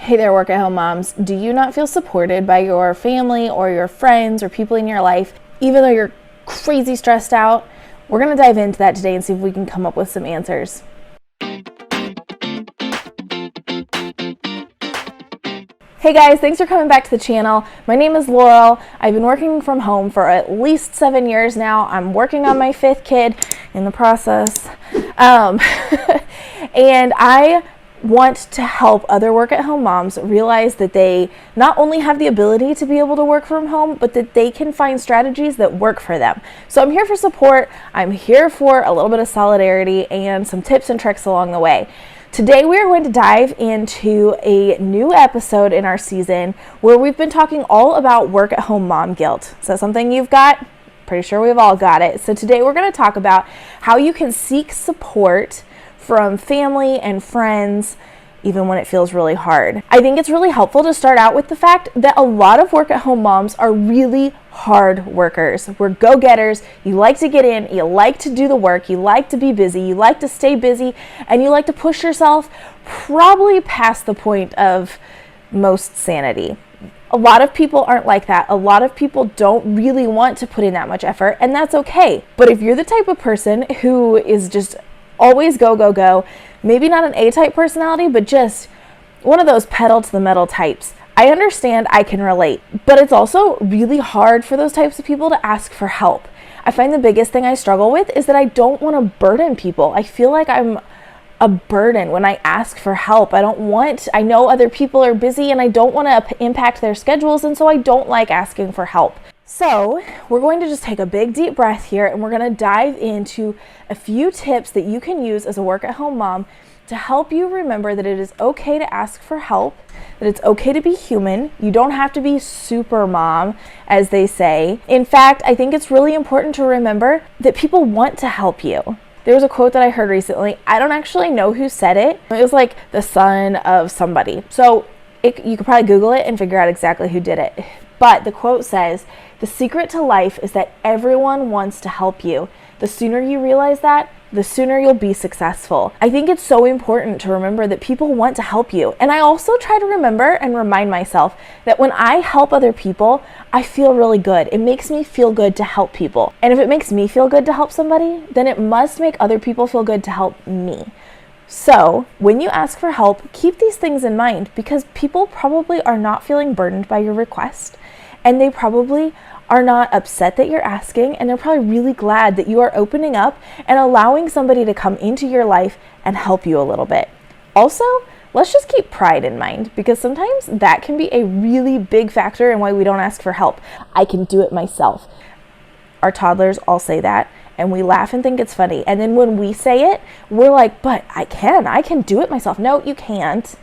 Hey there, work at home moms. Do you not feel supported by your family or your friends or people in your life, even though you're crazy stressed out? We're going to dive into that today and see if we can come up with some answers. Hey guys, thanks for coming back to the channel. My name is Laurel. I've been working from home for at least 7 years now. I'm working on my 5th kid in the process. And I want to help other work-at-home moms realize that they not only have the ability to be able to work from home, but that they can find strategies that work for them. So I'm here for support. I'm here for a little bit of solidarity and some tips and tricks along the way. Today we are going to dive into a new episode in our season where we've been talking all about work-at-home mom guilt. Is that something you've got? Pretty sure we've all got it. So today we're going to talk about how you can seek support from family and friends, even when it feels really hard. I think it's really helpful to start out with the fact that a lot of work-at-home moms are really hard workers. We're go-getters. You like to get in, you like to do the work, you like to be busy, you like to stay busy, and you like to push yourself probably past the point of most sanity. A lot of people aren't like that. A lot of people don't really want to put in that much effort, and that's okay. But if you're the type of person who is just always go, go, go, maybe not an A-type personality, but just one of those pedal to the metal types, I understand, I can relate. But it's also really hard for those types of people to ask for help. I find the biggest thing I struggle with is that I don't want to burden people. I feel like I'm a burden when I ask for help. I know other people are busy and I don't want to impact their schedules, and so I don't like asking for help. So we're going to just take a big deep breath here, and we're going to dive into a few tips that you can use as a work-at-home mom to help you remember that it is okay to ask for help, that it's okay to be human. You don't have to be super mom, as they say. In fact, I think it's really important to remember that people want to help you. There was a quote that I heard recently. I don't actually know who said it. It was like the son of somebody. So you could probably Google it and figure out exactly who did it. But the quote says, "The secret to life is that everyone wants to help you. The sooner you realize that, the sooner you'll be successful." I think it's so important to remember that people want to help you. And I also try to remember and remind myself that when I help other people, I feel really good. It makes me feel good to help people. And if it makes me feel good to help somebody, then it must make other people feel good to help me. So when you ask for help, keep these things in mind, because people probably are not feeling burdened by your request, and they probably are not upset that you're asking, and they're probably really glad that you are opening up and allowing somebody to come into your life and help you a little bit. Also, let's just keep pride in mind, because sometimes that can be a really big factor in why we don't ask for help. I can do it myself. Our toddlers all say that, and we laugh and think it's funny. And then when we say it, we're like, but I can do it myself. No, you can't.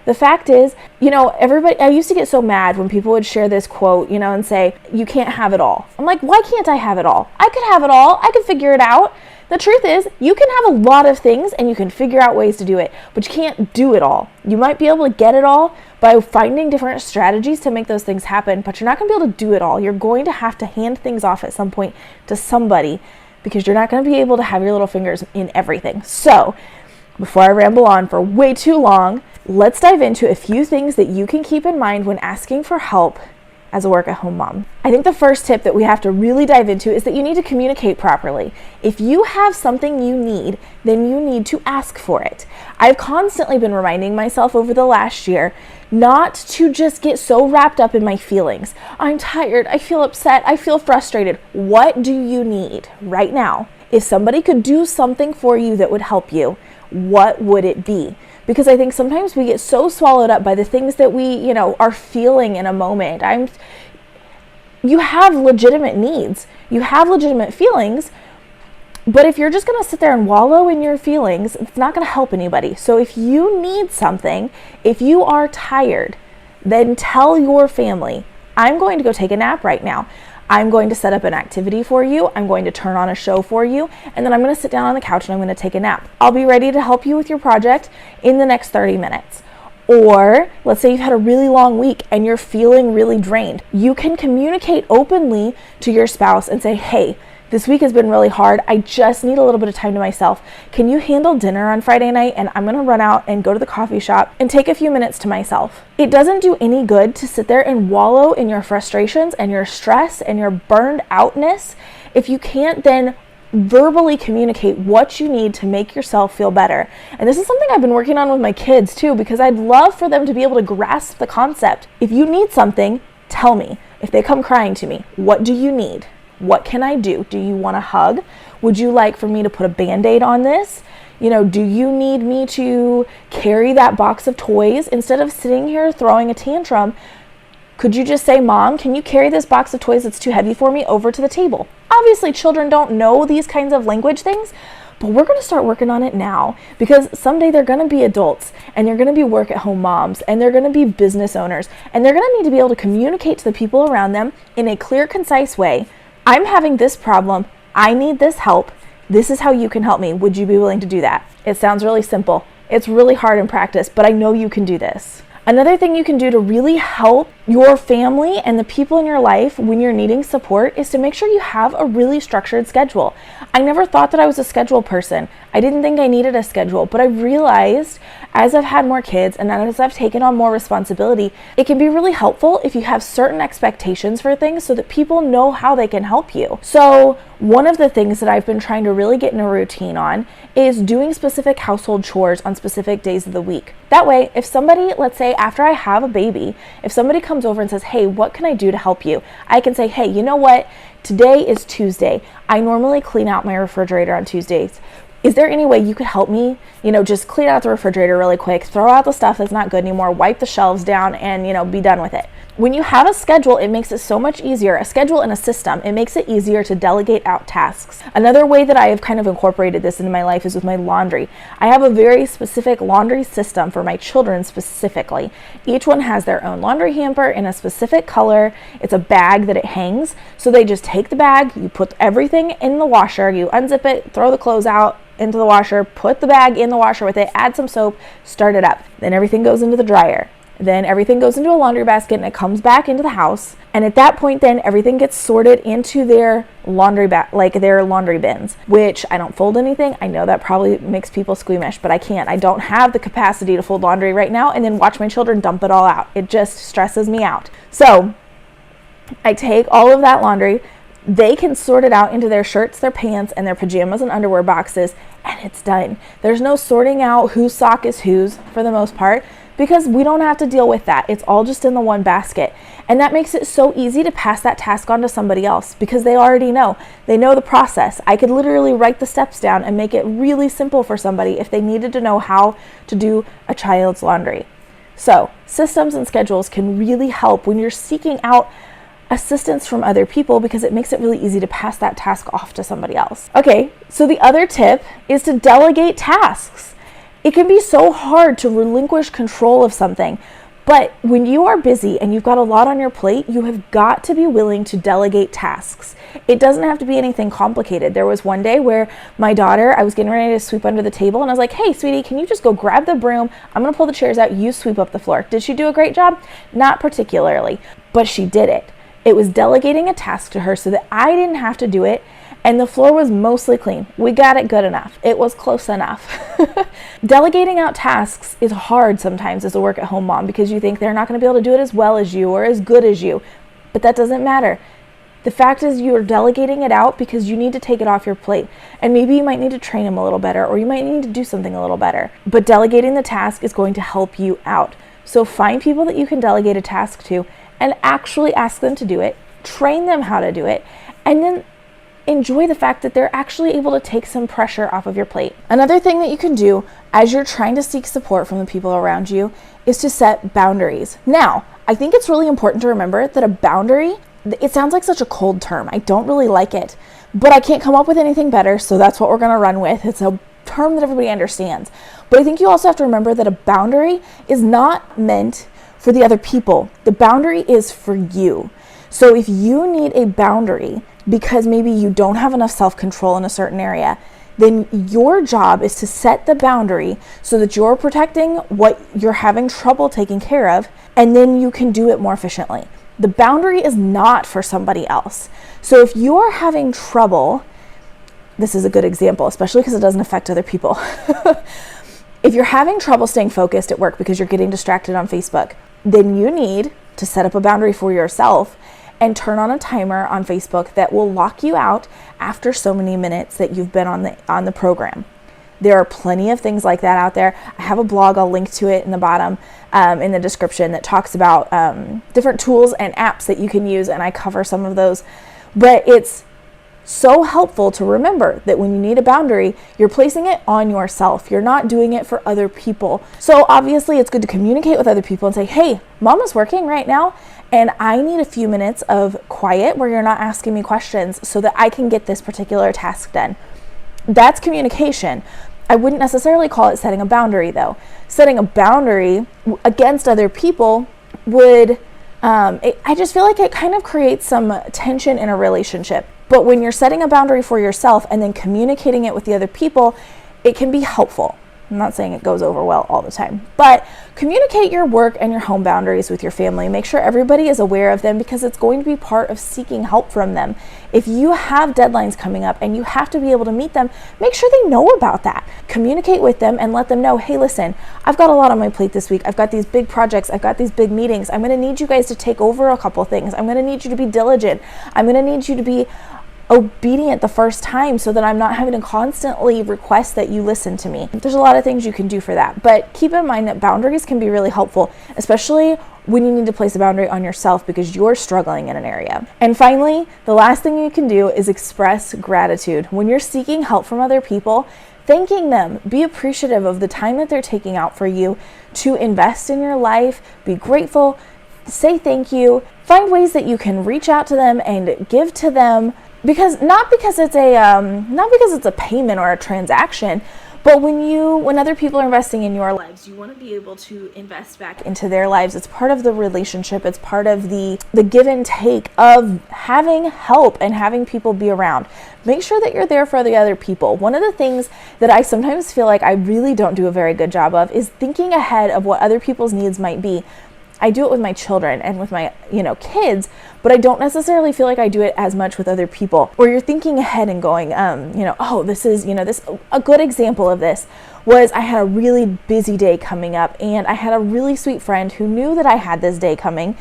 The fact is, I used to get so mad when people would share this quote, and say, you can't have it all. I'm like, why can't I have it all? I could have it all. I could figure it out. The truth is, you can have a lot of things and you can figure out ways to do it, but you can't do it all. You might be able to get it all by finding different strategies to make those things happen, but you're not going to be able to do it all. You're going to have to hand things off at some point to somebody, because you're not going to be able to have your little fingers in everything. So, before I ramble on for way too long, let's dive into a few things that you can keep in mind when asking for help as a work-at-home mom. I think the first tip that we have to really dive into is that you need to communicate properly. If you have something you need, then you need to ask for it. I've constantly been reminding myself over the last year not to just get so wrapped up in my feelings. I'm tired, I feel upset, I feel frustrated. What do you need right now? If somebody could do something for you that would help you, what would it be? Because I think sometimes we get so swallowed up by the things that we, are feeling in a moment. You have legitimate needs. You have legitimate feelings. But if you're just going to sit there and wallow in your feelings, it's not going to help anybody. So if you need something, if you are tired, then tell your family, I'm going to go take a nap right now. I'm going to set up an activity for you. I'm going to turn on a show for you. And then I'm going to sit down on the couch and I'm going to take a nap. I'll be ready to help you with your project in the next 30 minutes. Or let's say you've had a really long week and you're feeling really drained. You can communicate openly to your spouse and say, hey, This week has been really hard. I just need a little bit of time to myself. Can you handle dinner on Friday night? And I'm gonna run out and go to the coffee shop and take a few minutes to myself. It doesn't do any good to sit there and wallow in your frustrations and your stress and your burned outness if you can't then verbally communicate what you need to make yourself feel better. And this is something I've been working on with my kids too, because I'd love for them to be able to grasp the concept. If you need something, tell me. If they come crying to me, what do you need? What can I do? Do you want a hug? Would you like for me to put a Band-Aid on this? You know, do you need me to carry that box of toys? Instead of sitting here throwing a tantrum, could you just say, Mom, can you carry this box of toys that's too heavy for me over to the table? Obviously, children don't know these kinds of language things, but we're going to start working on it now, because someday they're going to be adults and they're going to be work-at-home moms and they're going to be business owners, and they're going to need to be able to communicate to the people around them in a clear, concise way. I'm having this problem. I need this help. This is how you can help me. Would you be willing to do that? It sounds really simple. It's really hard in practice, but I know you can do this. Another thing you can do to really help your family and the people in your life when you're needing support is to make sure you have a really structured schedule. I never thought that I was a schedule person. I didn't think I needed a schedule, but I realized as I've had more kids and as I've taken on more responsibility, it can be really helpful if you have certain expectations for things so that people know how they can help you. So one of the things that I've been trying to really get in a routine on is doing specific household chores on specific days of the week. That way, if somebody, let's say after I have a baby, if somebody comes over and says, hey, what can I do to help you? I can say, hey, you know what? Today is Tuesday. I normally clean out my refrigerator on Tuesdays. Is there any way you could help me? You know, just clean out the refrigerator really quick, throw out the stuff that's not good anymore, wipe the shelves down, and, you know, be done with it. When you have a schedule, it makes it so much easier. A schedule and a system, it makes it easier to delegate out tasks. Another way that I have kind of incorporated this into my life is with my laundry. I have a very specific laundry system for my children specifically. Each one has their own laundry hamper in a specific color. It's a bag that it hangs. So they just take the bag, you put everything in the washer, you unzip it, throw the clothes out into the washer, put the bag in the washer with it, add some soap, start it up. Then everything goes into the dryer. Then everything goes into a laundry basket and it comes back into the house. And at that point, then everything gets sorted into their laundry their laundry bins, which I don't fold anything. I know that probably makes people squeamish, but I can't. I don't have the capacity to fold laundry right now and then watch my children dump it all out. It just stresses me out. So I take all of that laundry. They can sort it out into their shirts, their pants, and their pajamas and underwear boxes, and it's done. There's no sorting out whose sock is whose for the most part, because we don't have to deal with that. It's all just in the one basket. And that makes it so easy to pass that task on to somebody else because they already know. They know the process. I could literally write the steps down and make it really simple for somebody if they needed to know how to do a child's laundry. So systems and schedules can really help when you're seeking out assistance from other people because it makes it really easy to pass that task off to somebody else. Okay, so the other tip is to delegate tasks. It can be so hard to relinquish control of something, but when you are busy and you've got a lot on your plate, you have got to be willing to delegate tasks. It doesn't have to be anything complicated. There was one day where my daughter, I was getting ready to sweep under the table and I was like, hey, sweetie, can you just go grab the broom? I'm gonna pull the chairs out, you sweep up the floor. Did she do a great job? Not particularly, but she did it. It was delegating a task to her so that I didn't have to do it, and the floor was mostly clean. We got it good enough. It was close enough. Delegating out tasks is hard sometimes as a work-at-home mom because you think they're not going to be able to do it as well as you or as good as you, but that doesn't matter. The fact is you're delegating it out because you need to take it off your plate, and maybe you might need to train them a little better or you might need to do something a little better, but delegating the task is going to help you out. So find people that you can delegate a task to and actually ask them to do it, train them how to do it, and then enjoy the fact that they're actually able to take some pressure off of your plate. Another thing that you can do as you're trying to seek support from the people around you is to set boundaries. Now, I think it's really important to remember that a boundary, it sounds like such a cold term. I don't really like it, but I can't come up with anything better, so that's what we're gonna run with. It's a term that everybody understands. But I think you also have to remember that a boundary is not meant for the other people. The boundary is for you. So if you need a boundary because maybe you don't have enough self-control in a certain area, then your job is to set the boundary so that you're protecting what you're having trouble taking care of, and then you can do it more efficiently. The boundary is not for somebody else. So if you are having trouble, this is a good example, especially because it doesn't affect other people. If you're having trouble staying focused at work because you're getting distracted on Facebook, then you need to set up a boundary for yourself and turn on a timer on Facebook that will lock you out after so many minutes that you've been on the program. There are plenty of things like that out there. I have a blog, I'll link to it in the bottom in the description, that talks about different tools and apps that you can use, and I cover some of those. But it's so helpful to remember that when you need a boundary, you're placing it on yourself. You're not doing it for other people. So obviously it's good to communicate with other people and say, hey, Mama's working right now, and I need a few minutes of quiet where you're not asking me questions so that I can get this particular task done. That's communication. I wouldn't necessarily call it setting a boundary, though. Setting a boundary against other people would, I just feel like it kind of creates some tension in a relationship. But when you're setting a boundary for yourself and then communicating it with the other people, it can be helpful. I'm not saying it goes over well all the time, but communicate your work and your home boundaries with your family. Make sure everybody is aware of them, because it's going to be part of seeking help from them. If you have deadlines coming up and you have to be able to meet them, make sure they know about that. Communicate with them and let them know, hey, listen, I've got a lot on my plate this week. I've got these big projects. I've got these big meetings. I'm going to need you guys to take over a couple things. I'm going to need you to be diligent. I'm going to need you to be obedient the first time so that I'm not having to constantly request that you listen to me. There's a lot of things you can do for that, but keep in mind that boundaries can be really helpful, especially when you need to place a boundary on yourself because you're struggling in an area. And finally, the last thing you can do is express gratitude. When you're seeking help from other people, thanking them, be appreciative of the time that they're taking out for you to invest in your life, be grateful, say thank you, find ways that you can reach out to them and give to them. Not because it's a payment or a transaction, but when other people are investing in your lives, you want to be able to invest back into their lives. It's part of the relationship. It's part of the give and take of having help and having people be around. Make sure that you're there for the other people. One of the things that I sometimes feel like I really don't do a very good job of is thinking ahead of what other people's needs might be. I do it with my children and with my, kids, but I don't necessarily feel like I do it as much with other people. Where you're thinking ahead and going, a good example of this was I had a really busy day coming up, and I had a really sweet friend who knew that I had this day coming,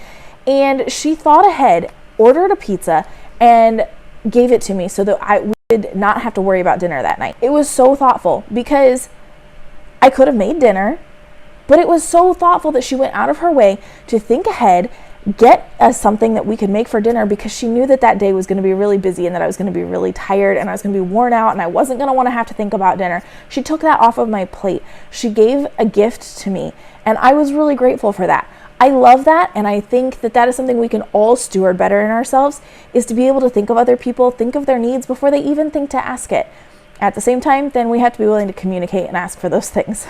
and she thought ahead, ordered a pizza, and gave it to me so that I would not have to worry about dinner that night. It was so thoughtful because I could have made dinner, but it was so thoughtful that she went out of her way to think ahead, get us something that we could make for dinner, because she knew that that day was going to be really busy and that I was going to be really tired and I was going to be worn out and I wasn't going to want to have to think about dinner. She took that off of my plate. She gave a gift to me, and I was really grateful for that. I love that, and I think that that is something we can all steward better in ourselves, is to be able to think of other people, think of their needs before they even think to ask it. At the same time, then we have to be willing to communicate and ask for those things.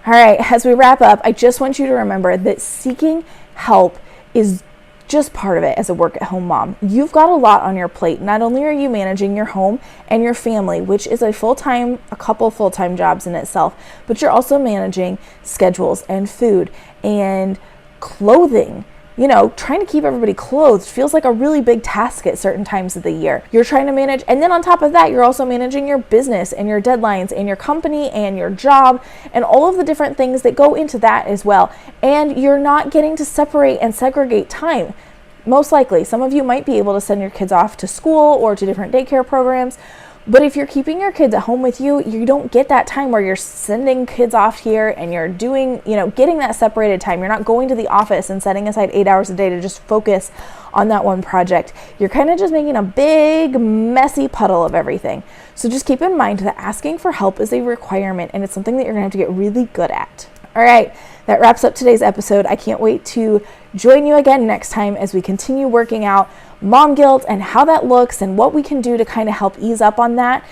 All right, as we wrap up, I just want you to remember that seeking help is just part of it as a work-at-home mom. You've got a lot on your plate. Not only are you managing your home and your family, which is a couple full-time jobs in itself, but you're also managing schedules and food and clothing. Trying to keep everybody clothed feels like a really big task at certain times of the year. You're trying to manage, and then on top of that, you're also managing your business and your deadlines and your company and your job and all of the different things that go into that as well. And you're not getting to separate and segregate time. Most likely, some of you might be able to send your kids off to school or to different daycare programs, but if you're keeping your kids at home with you, you don't get that time where you're sending kids off here and you're doing, getting that separated time. You're not going to the office and setting aside 8 hours a day to just focus on that one project. You're kind of just making a big, messy puddle of everything. So just keep in mind that asking for help is a requirement, and it's something that you're going to have to get really good at. All right, that wraps up today's episode. I can't wait to join you again next time as we continue working out mom guilt and how that looks and what we can do to kind of help ease up on that.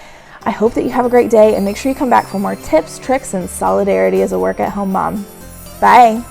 I hope that you have a great day, and make sure you come back for more tips, tricks, and solidarity as a work-at-home mom. Bye.